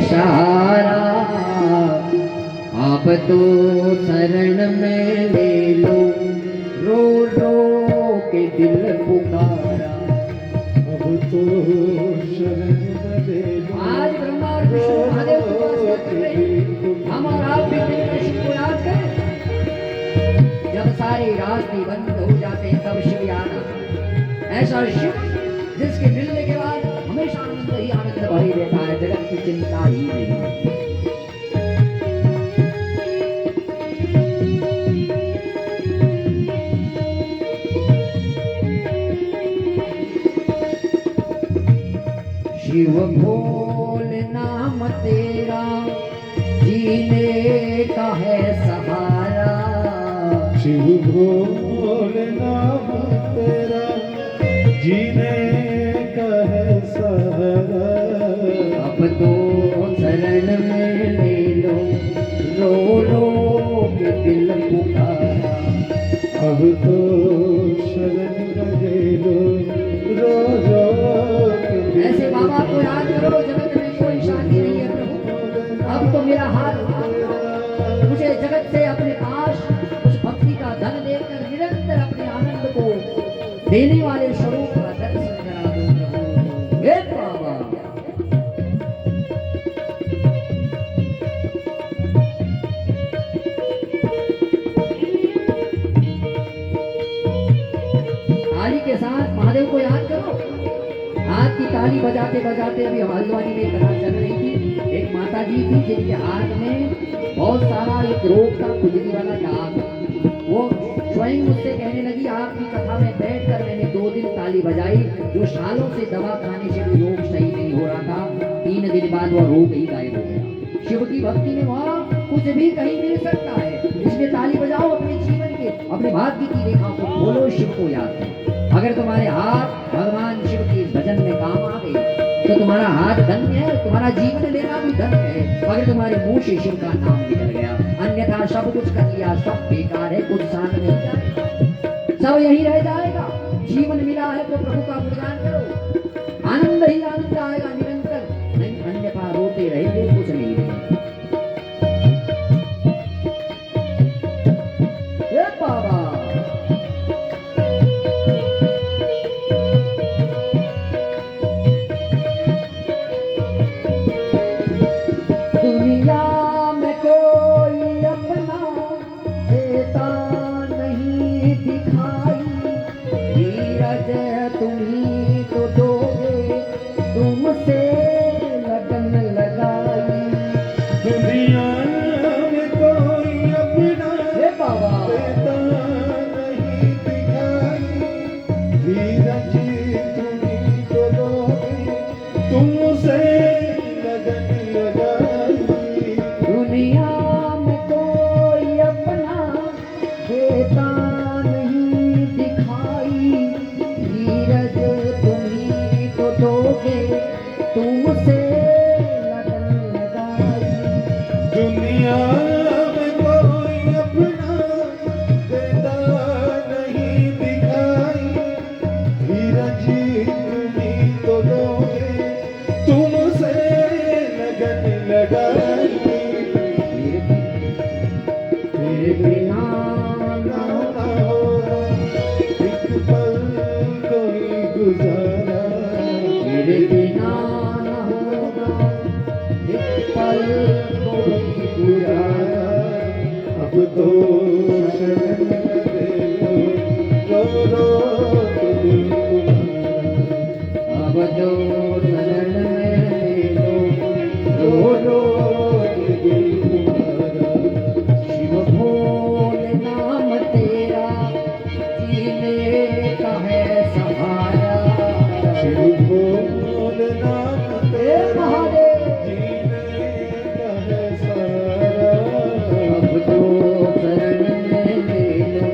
सारा आप तो शरण में ले लो, रो रो के दिल पुकारा अब तो शरण में ले लो। आज ब्रह्मा और विष्णु महादेव की उपासना कर रहे हैं, हम और आप भी मिलकर शिव को याद करें। जब सारे रास्ते बंद हो जाते हैं तब शिव याद आता है। ऐसा शिव जिसके मिलने के बाद हमेशा आनंद ही आनंद भरी रहता है, जगत की चिंता ही नहीं। शिव भोले नाम तेरा जीने का है सहारा, शिव भोले नाम तेरा जीने का है सहारा। अब तो शरण में ले लो, रो रो के दिल पुकारा। अब तो शरण में ले लो, रो रो के दिल ऐसे बाबा को याद करो, जगत में कोई शांति नहीं है प्रभु। अब तो मेरा हाथ मुझे जगत से अपने पास उस भक्ति का धन देकर निरंतर अपने आनंद को देने वाले स्वरूप का दर्शन करा दो प्रभु। हे बाबा ताली के साथ महादेव को याद करो। हाथ की ताली बजाते बजाते अभी हल्द्वानी में कथा चल रही थी। एक माता जी थी जिनके हाथ में बहुत सारा एक रोग का खुजली वाला दाग। वो स्वयं मुझसे कहने लगी, आपकी कथा में बैठकर मैंने 2 दिन ताली बजाई, जो सालों से दवा खाने से भी रोग सही नहीं हो रहा था, 3 दिन बाद वह रोग ही गायब हो गया। शिव की भक्ति में वहाँ कुछ भी कहीं मिल सकता है, इसलिए ताली बजाओ। अपने जीवन के अपने भाग्य की रेखा को खोलो, शिव को याद करो। अगर तुम्हारे हाथ भगवान शिव के भजन में काम आ गए तो तुम्हारा हाथ धन्य है, तुम्हारा जीवन लेना भी धन्य है। अगर तुम्हारे मुंह से शिव का नाम निकल गया, अन्यथा सब कुछ कर लिया, सब बेकार है, कुछ साथ नहीं जाएगा, सब यही रह जाएगा। जीवन मिला है तो प्रभु का गुणगान करो, आनंद ही आनंद आएगा निरंतर, नहीं अन्यथा रोते रहेंगे, कुछ नहीं रहेगा। हे बाबा दुनिया में कोई अपना देता नहीं दिखाई, धीरज तुम्ही तो दोगे, तुमसे लगन लगाई। दुनिया में कोई अपना हे बाबा देता नहीं दिखाई, धीरज तुम्ही तो दोगे, तुमसे लगन लगाई। दुनिया में कोई अपना देता नहीं दिखाई, धीरज तुम्ही तो दोगे, तुमसे लगन लगाई। दुनिया में कोई अपना देता नहीं दिखाई, धीरज तुम्ही तो दोगे, तुमसे लगन लगाई। तेरे बिना ना होगा एक पल कोई गुजारा, तेरे बिना न होगा एक पल कोई गुजारा। अब तो शरण में ले लो, रो रो के दिल तुम्हारा। अब तो शरण में ले लो, रो रो के दिल तुम्हारा। शिव भोले नाम तेरा जीने का है सहारा। शिव भोले नाम हे तेरा महादेव जीने का है सारा। अब तो शरण में ले लो,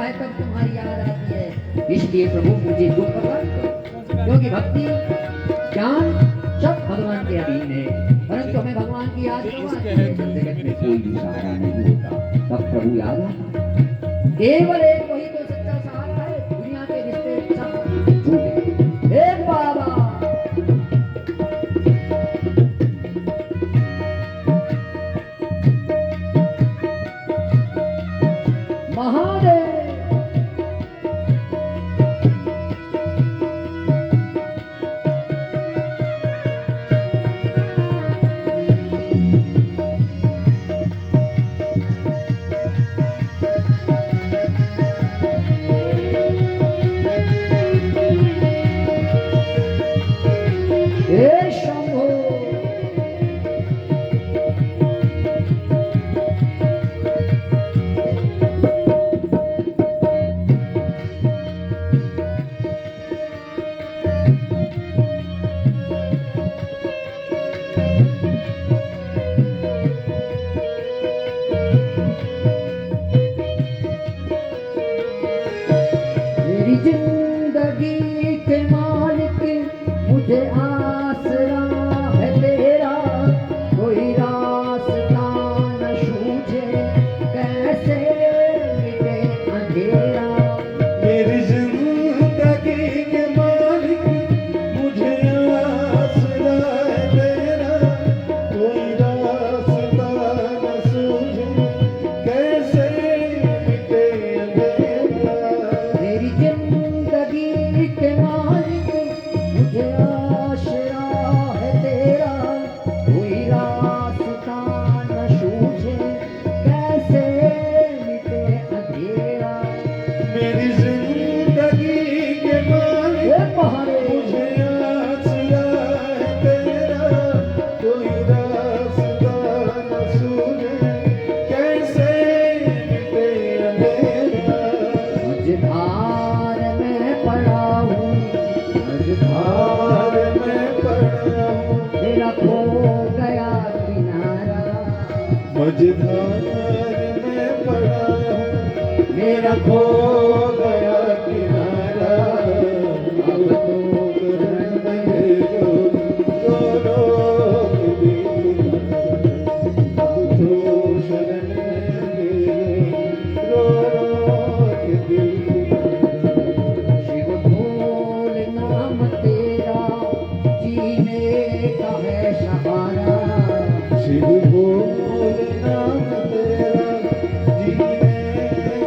है तब तुम्हारी याद आती है। इसलिए प्रभु मुझे दुख प्रदान करो, क्योंकि भक्ति ज्ञान सब भगवान के अधीन है, परंतु हमें भगवान की याद जगत में कोई भी सहारा नहीं होता। तब प्रभु याद आता, केवल एक वही तो सच्चा सहारा है। दुनिया के रिश्ते सब झूठे। एक बाबा महादेव हे शंभो मेरी जिंदगी के मालिक मुझे आसरा है तेरा, कोई रास्ता न सूझे कैसे मिटे अंधेरा। मेरी जिंदगी के मालिक मुझे आसरा है तेरा, कोई रास्ता न सूझे कैसे मिटे अंधेरा। मेरी जिंदगी के मालिक मुझे आसरा है तेरा, कोई रास्ता न सूझे कैसे मिटे अंधेरा। मेरी जिंदगी के मालिक हे पहाड़े मुझे आसरा है तेरा, कोई रास्ता न सूझे कैसे मिटे अंधेरा। मझधार में पड़ा हूँ, मझधार हार में पड़ा हूँ, मेरा खो गया किनारा, मझधार में पड़ा हूँ, मेरा खो गया किनारा। अब तो शरण में लो, दोनों के दिल तुम्हारा। अब तो शरण में लो, दोनों के दिल तुम्हारा। शिव भोल नाम तेरा जीने का है सहारा। शिव बोल नाम तेरा जीने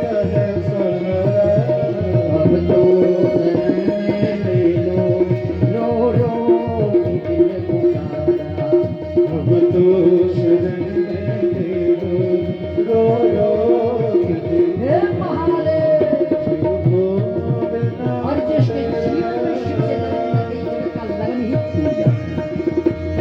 का है सहारा। अब तो शरण में ले लो, रो रो के दिल पुकारा। अब तो शरण में ले लो, रो के दिल। हे महादेव, शिव बोल नाम और जिसके जीवन में शिव से लगन ही छूट जाती,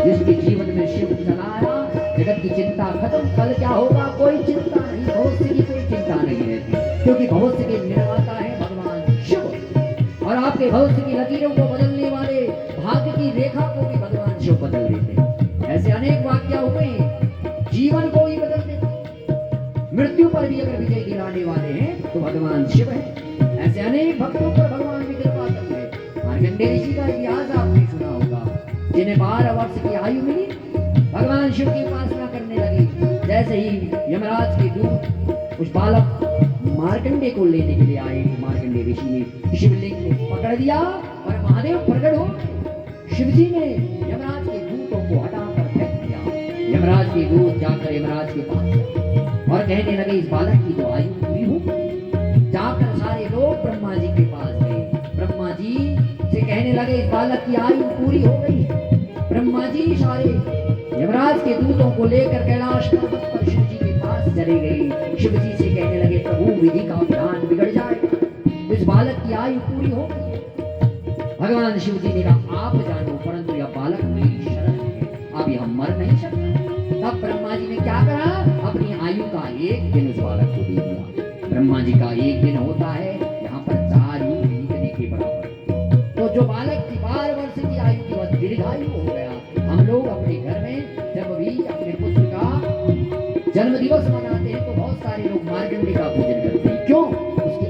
जिसके जीवन में शिव चलाया जगत की चिंता खत्म। कल क्या होगा कोई चिंता नहीं, भविष्य की कोई चिंता नहीं रहती, क्योंकि भविष्य के निर्माता है भगवान शिव। और आपके भविष्य की लकीरों को बदलने वाले भाग्य की रेखा को भी भगवान शिव बदल देते हैं। ऐसे अनेक वाक्य हुए हैं, जीवन को ही बदल देते हैं। मृत्यु पर भी अगर विजय दिलाने वाले हैं तो भगवान शिव है। ऐसे अनेक भक्तों पर भगवान की कृपा करते हैं। मार्कंडेय ऋषि का इतिहास आपने सुना होगा, जिन्हें 12 वर्ष की आयु मिली, भगवान शिव की उपासना करने लगे। जैसे ही यमराज के दूत उस बालक मार्कंडेय को लेने के लिए आए, मार्कंडेय ऋषि ने शिवलिंग को पकड़ दिया और महादेव प्रकट हो। शिवजी ने यमराज के दूतों को हटाकर फेंक दिया। यमराज के दूत जाकर यमराज के पास गए और कहने लगे, इस बालक की तो आयु पूरी हो गई। जाकर सारे लोग ब्रह्मा जी के पास गए। ब्रह्मा जी से कहने लगे, इस बालक की आयु पूरी हो गई। ब्रह्मा जी सारे यमराज के दूतों को लेकर कैलाश पर्वत पर शिव जी के पास चले गए। शिव जी से कहने लगे, प्रभु विधि का विधान बिगड़ जाएगा, इस बालक की आयु पूरी हो गई। भगवान शिव जी ने कहा, आप जानो, परंतु यह बालक मेरी शरण है, अब यह मर नहीं सकता। तब ब्रह्मा जी ने क्या करा, अपनी आयु का एक दिन उस बालक को दे दिया। ब्रह्मा जी का एक दिन होता है यहाँ पर 4 युग बीतने के बराबर। तो जो बालक की 12 वर्ष की आयु की वह दीर्घायु हो गया। हम लोग अपने घर में जब भी अपने पुत्र का जन्म दिवस मनाते हैं तो बहुत सारे लोग मार्कंडेय का पूजन करते हैं। क्यों? उसकी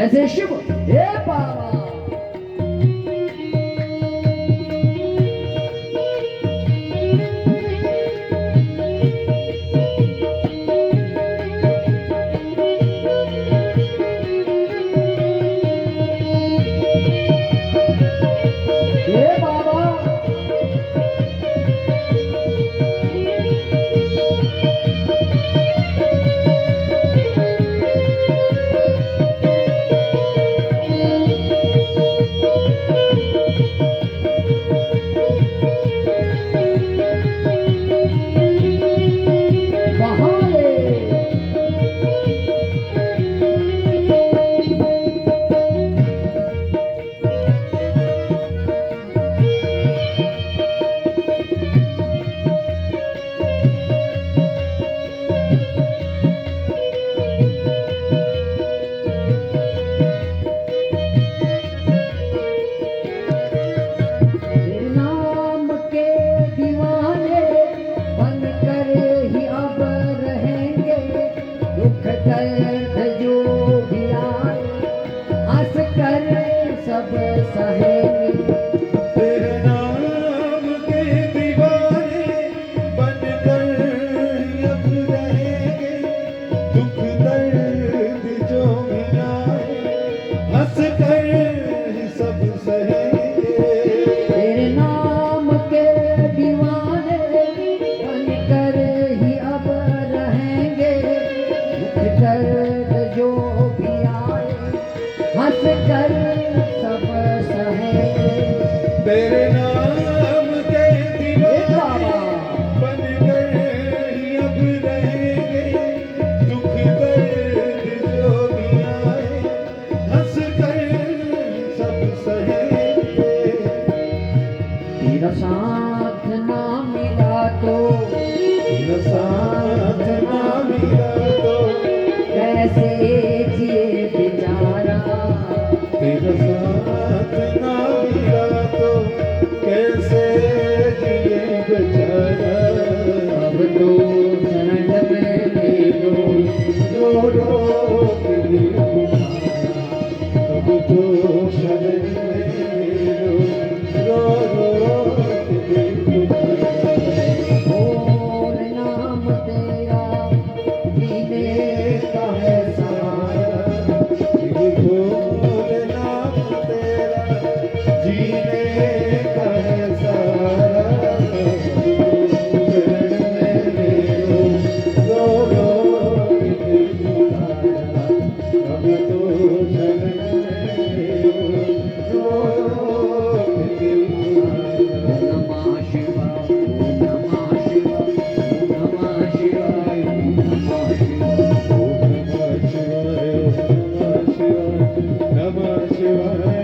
जैसे शिव हे बाबा। हे बाबा बहारे तेरे नाम के दीवाने बनकर ही अब रहेंगे। दुख दर्द जो भी आए हंस कर सब सहेंगे। तेरे नाम के दीवाने बनकर अब रहेंगे। दुख दर्द जो भी आए हंस कर सब सहेंगे। तेरे नाम के दीवाने बनकर ही अब रहेंगे। दुख दर्द जो भी आए हंस कर सब सहेंगे। तेरे नाम के दीवाने बनकर ही अब रहेंगे। दुख दर्द जो भी आए हंस कर सब सहेंगे। तेरा साथ ना मिला तो तेरा साथ ना मिला तो कैसे जिए बेचारा। तेरा साथ ना मिला तो कैसे जिए बेचारा। अब तो शरण में ले लो रो रो के दिल तुम्हारा। अब तो शरण में रो रो के दिल तुम्हारा। बोल नाम तेरा जीने का है सहारा। बोल नाम तेरा जीने का है सहारा। शरण में रो रो के दिल तुम्हारा। अब तो शरण में रो रो के दिल तुम्हारा। नमः शिवाय ओम नमः शिवाय ओम नमः शिवाय ओम नमः शिवाय। ओम नमः शिवाय, ओम नमः शिवाय, नमः शिवाय।